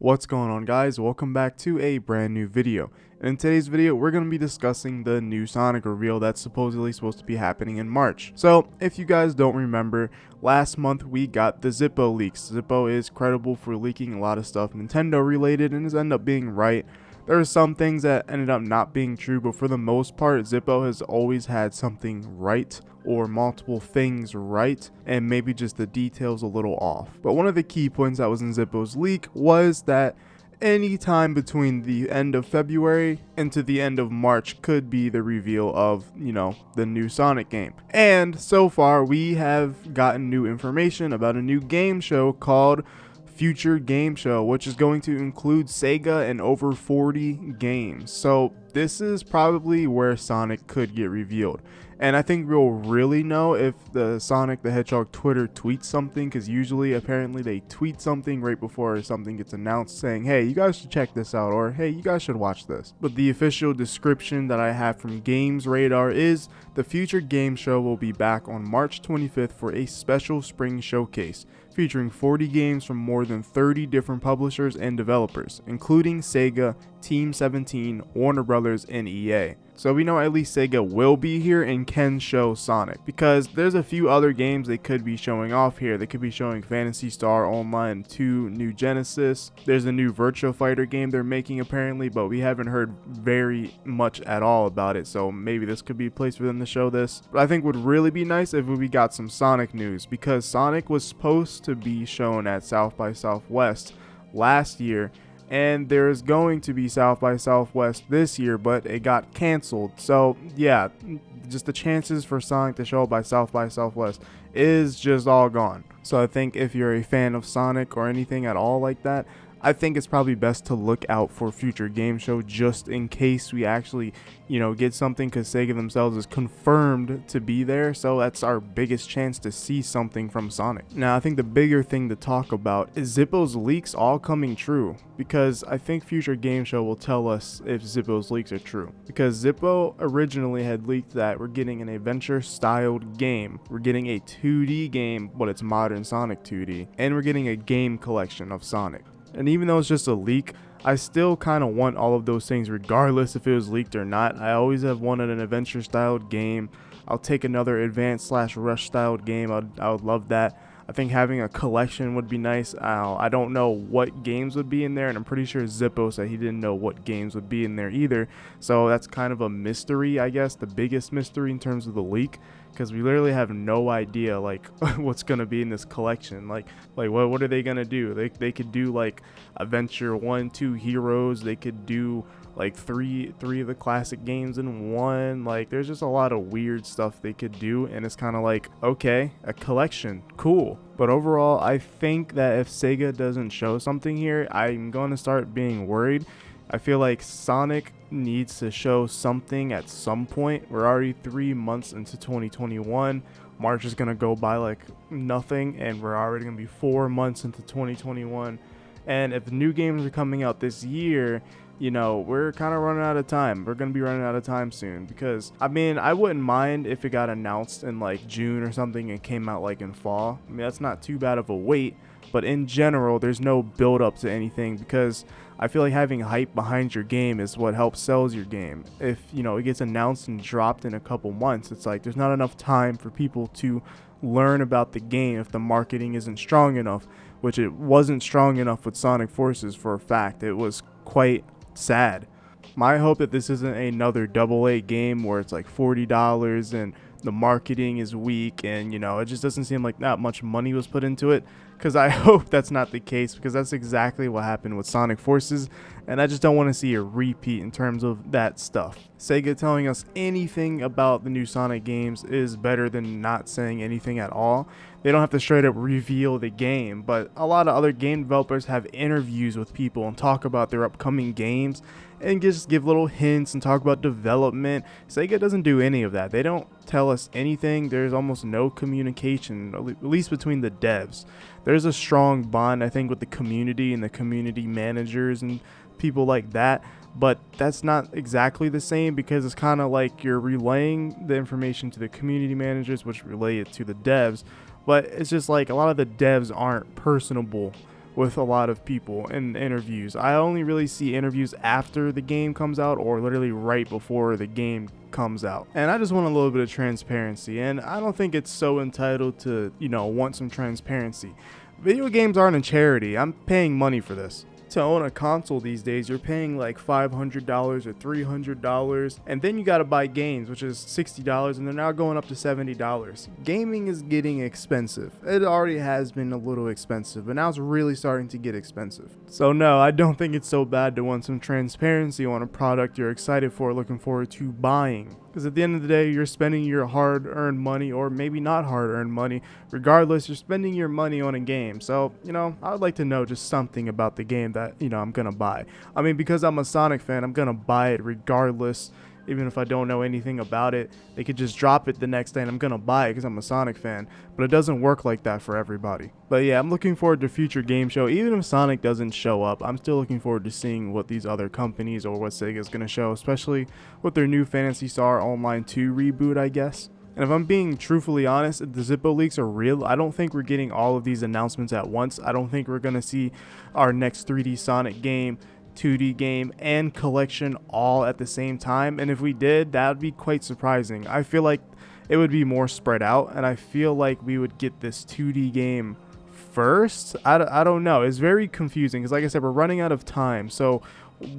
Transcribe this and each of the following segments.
What's going on, guys? Welcome back to a brand new video. And in today's video, we're going to be discussing the new Sonic reveal that's supposedly supposed to be happening in March. So, if you guys don't remember, last month we got the Zippo leaks. Zippo is credible for leaking a lot of stuff Nintendo related and has ended up being right. There are some things that ended up not being true, but for the most part, Zippo has always had something right or multiple things right, and maybe just the details a little off. But one of the key points that was in Zippo's leak was that any time between the end of February into the end of March could be the reveal of, the new Sonic game. And so far, we have gotten new information about a new game show called Future Game Show, which is going to include SEGA and over 40 games. So this is probably where Sonic could get revealed. And I think we'll really know if the Sonic the Hedgehog Twitter tweets something, because usually apparently they tweet something right before something gets announced saying, hey, you guys should check this out, or hey, you guys should watch this. But the official description that I have from Games Radar is the Future Game Show will be back on March 25th for a special spring showcase featuring 40 games from more than 30 different publishers and developers, including SEGA, Team 17, Warner Brothers, and EA. So we know at least SEGA will be here and can show Sonic, because there's a few other games they could be showing off here. They could be showing Phantasy Star Online 2 New Genesis. There's a new Virtua Fighter game they're making apparently, but we haven't heard very much at all about it, so maybe this could be a place for them to show this. But I think would really be nice if we got some Sonic news, because Sonic was supposed to be shown at South by Southwest last year, and there's going to be South by Southwest this year, but it got canceled. So yeah, just the chances for Sonic to show up by Southwest is just all gone. So I think if you're a fan of Sonic or anything at all like that, I think it's probably best to look out for Future Game Show just in case we actually, get something, because Sega themselves is confirmed to be there. So that's our biggest chance to see something from Sonic. Now, I think the bigger thing to talk about is Zippo's leaks all coming true, because I think Future Game Show will tell us if Zippo's leaks are true. Because Zippo originally had leaked that we're getting an adventure-styled game. We're getting a 2D game, but it's modern Sonic 2D. And we're getting a game collection of Sonic. And even though it's just a leak, I still kind of want all of those things regardless if it was leaked or not. I always have wanted an adventure styled game. I'll take another advanced / rush styled game. I would love that. I think having a collection would be nice. I don't know what games would be in there, and I'm pretty sure Zippo said he didn't know what games would be in there either. So that's kind of a mystery, I guess, the biggest mystery in terms of the leak, because we literally have no idea what's gonna be in this collection. Like what are they gonna do? They could do like Adventure 1, 2 Heroes. They could do like three of the classic games in one. Like there's just a lot of weird stuff they could do, and it's kind of like, okay, a collection, cool. But overall, I think that if Sega doesn't show something here, I'm going to start being worried. I feel like Sonic needs to show something at some point. We're already 3 months into 2021. March is going to go by like nothing, and we're already going to be 4 months into 2021. And if new games are coming out this year, we're kind of running out of time. We're going to be running out of time soon, because, I wouldn't mind if it got announced in like June or something and came out like in fall. That's not too bad of a wait, but in general, there's no build up to anything, because I feel like having hype behind your game is what helps sells your game. If, it gets announced and dropped in a couple months, it's like there's not enough time for people to learn about the game if the marketing isn't strong enough, which it wasn't strong enough with Sonic Forces for a fact. It was quite sad. My hope that this isn't another AA game where it's like $40 and the marketing is weak, and it just doesn't seem like that much money was put into it, because I hope that's not the case, because that's exactly what happened with Sonic Forces, and I just don't want to see a repeat in terms of that stuff. Sega telling us anything about the new Sonic games is better than not saying anything at all. They don't have to straight up reveal the game, but a lot of other game developers have interviews with people and talk about their upcoming games and just give little hints and talk about development. Sega doesn't do any of that. They don't tell us anything. There's almost no communication, at least between the devs. There's a strong bond, I think, with the community and the community managers and people like that, but that's not exactly the same, because it's kind of like you're relaying the information to the community managers, which relay it to the devs, but it's just like a lot of the devs aren't personable with a lot of people in interviews. I only really see interviews after the game comes out or literally right before the game comes out. And I just want a little bit of transparency, and I don't think it's so entitled to, want some transparency. Video games aren't a charity. I'm paying money for this. To own a console these days, you're paying like $500 or $300, and then you gotta buy games, which is $60, and they're now going up to $70. Gaming is getting expensive. It already has been a little expensive, but now it's really starting to get expensive. So no, I don't think it's so bad to want some transparency on a product you're excited for, looking forward to buying. Because at the end of the day, you're spending your hard-earned money, or maybe not hard-earned money. Regardless, you're spending your money on a game. So, I would like to know just something about the game that, I'm going to buy. I mean, because I'm a Sonic fan, I'm going to buy it regardless. Even if I don't know anything about it, they could just drop it the next day and I'm going to buy it because I'm a Sonic fan. But it doesn't work like that for everybody. But yeah, I'm looking forward to future game show. Even if Sonic doesn't show up, I'm still looking forward to seeing what these other companies or what SEGA is going to show, especially with their new Phantasy Star Online 2 reboot, I guess. And if I'm being truthfully honest, if the Zippo leaks are real, I don't think we're getting all of these announcements at once. I don't think we're going to see our next 3D Sonic game, 2D game, and collection all at the same time. And if we did, that would be quite surprising. I feel like it would be more spread out, and I feel like we would get this 2D game first. I don't know. It's very confusing because, like I said, we're running out of time. So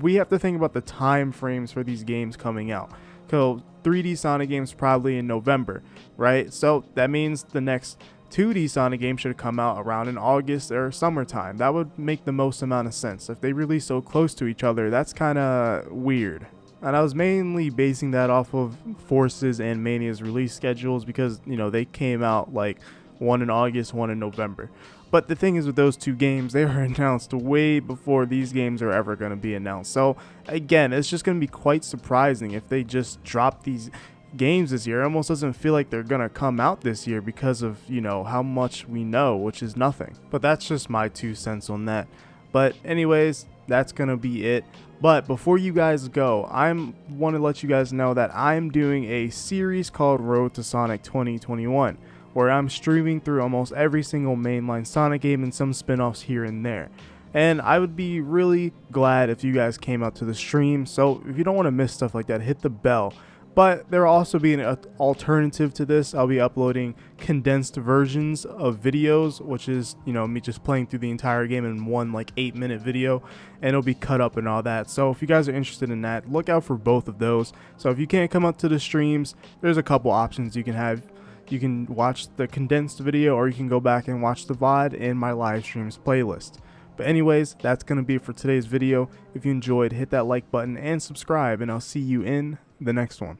we have to think about the time frames for these games coming out. So 3D Sonic games probably in November, right? So that means the next 2D Sonic game should come out around in August or summertime. That would make the most amount of sense. If they release so close to each other, that's kind of weird. And I was mainly basing that off of Force's and Mania's release schedules because, they came out like one in August, one in November. But the thing is with those two games, they were announced way before these games are ever going to be announced. So again, it's just going to be quite surprising if they just drop these games this year. It almost doesn't feel like they're going to come out this year because of, how much we know, which is nothing. But that's just my 2 cents on that. But anyways, that's going to be it. But before you guys go, I want to let you guys know that I'm doing a series called Road to Sonic 2021. Where I'm streaming through almost every single mainline Sonic game and some spin-offs here and there. And I would be really glad if you guys came out to the stream. So if you don't want to miss stuff like that, hit the bell. But there will also be an alternative to this. I'll be uploading condensed versions of videos, which is, me just playing through the entire game in one 8-minute video, and it'll be cut up and all that. So if you guys are interested in that, look out for both of those. So if you can't come up to the streams, there's a couple options you can have. You can watch the condensed video, or you can go back and watch the VOD in my live streams playlist. But anyways, that's going to be it for today's video. If you enjoyed, hit that like button and subscribe, and I'll see you in the next one.